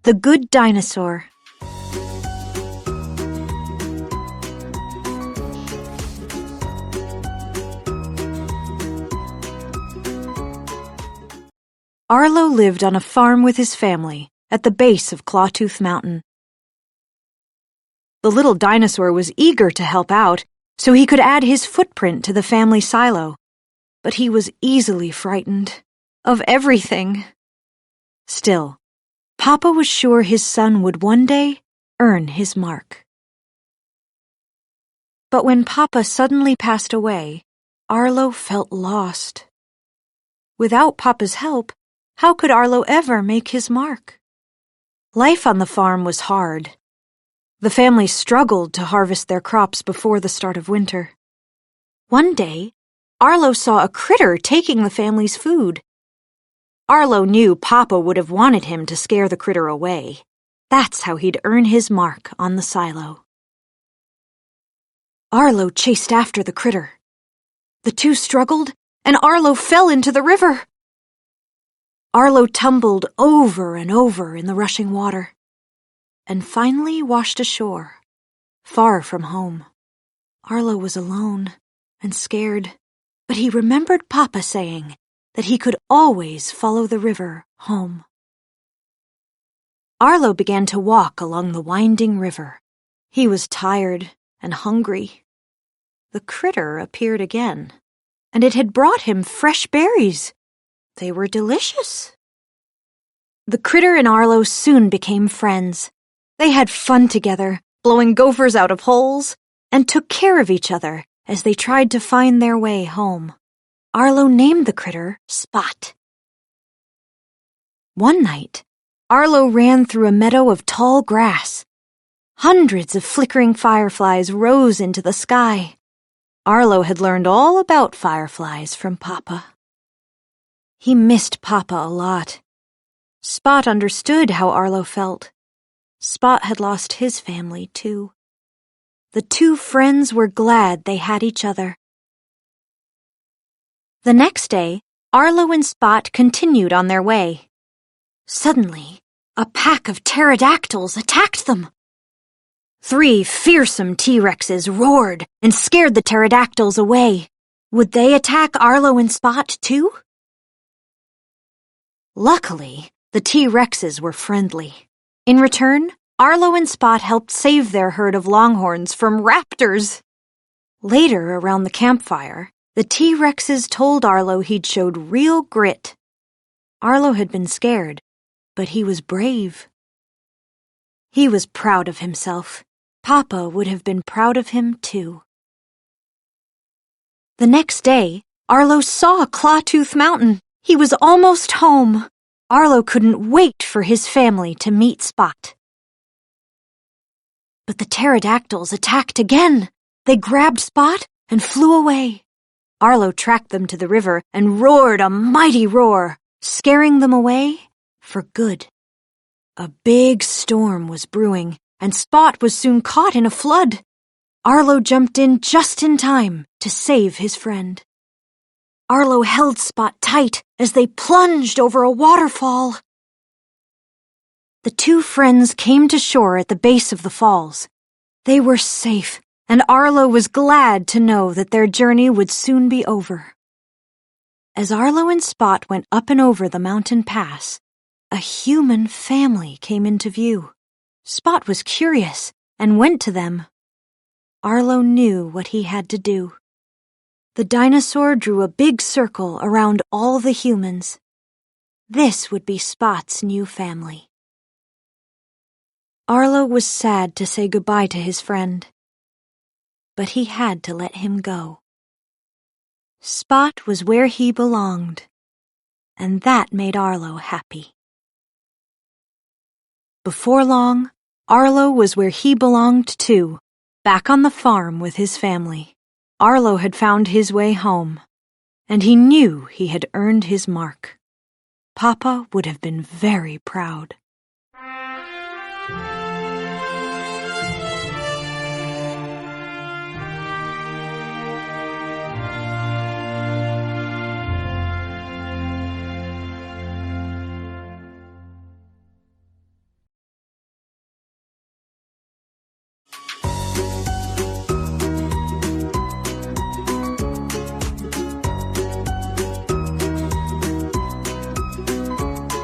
The Good Dinosaur. Arlo lived on a farm with his family at the base of Clawtooth Mountain. The little dinosaur was eager to help out so he could add his footprint to the family silo, but he was easily frightened of everything. Still, Papa was sure his son would one day earn his mark. But when Papa suddenly passed away, Arlo felt lost. Without Papa's help, how could Arlo ever make his mark? Life on the farm was hard. The family struggled to harvest their crops before the start of winter. One day, Arlo saw a critter taking the family's food. Arlo knew Papa would have wanted him to scare the critter away. That's how he'd earn his mark on the silo. Arlo chased after the critter. The two struggled, and Arlo fell into the river. Arlo tumbled over and over in the rushing water, and finally washed ashore, far from home. Arlo was alone and scared, but he remembered Papa saying that he could always follow the river home. Arlo began to walk along the winding river. He was tired and hungry. The critter appeared again, and it had brought him fresh berries. They were delicious. The critter and Arlo soon became friends. They had fun together, blowing gophers out of holes, and took care of each other as they tried to find their way home. Arlo named the critter Spot. One night, Arlo ran through a meadow of tall grass. Hundreds of flickering fireflies rose into the sky. Arlo had learned all about fireflies from Papa. He missed Papa a lot. Spot understood how Arlo felt. Spot had lost his family, too. The two friends were glad they had each other. The next day, Arlo and Spot continued on their way. Suddenly, a pack of pterodactyls attacked them. 3 fearsome T-Rexes roared and scared the pterodactyls away. Would they attack Arlo and Spot, too? Luckily, the T-Rexes were friendly. In return, Arlo and Spot helped save their herd of longhorns from raptors. Later, around the campfire, the T-Rexes told Arlo he'd showed real grit. Arlo had been scared, but he was brave. He was proud of himself. Papa would have been proud of him, too. The next day, Arlo saw Clawtooth Mountain. He was almost home. Arlo couldn't wait for his family to meet Spot. But the pterodactyls attacked again. They grabbed Spot and flew away. Arlo tracked them to the river and roared a mighty roar, scaring them away for good. A big storm was brewing, and Spot was soon caught in a flood. Arlo jumped in just in time to save his friend. Arlo held Spot tight as they plunged over a waterfall. The two friends came to shore at the base of the falls. They were safe, and Arlo was glad to know that their journey would soon be over. As Arlo and Spot went up and over the mountain pass, a human family came into view. Spot was curious and went to them. Arlo knew what he had to do. The dinosaur drew a big circle around all the humans. This would be Spot's new family. Arlo was sad to say goodbye to his friend, but he had to let him go. Spot was where he belonged, and that made Arlo happy. Before long, Arlo was where he belonged too, back on the farm with his family. Arlo had found his way home, and he knew he had earned his mark. Papa would have been very proud.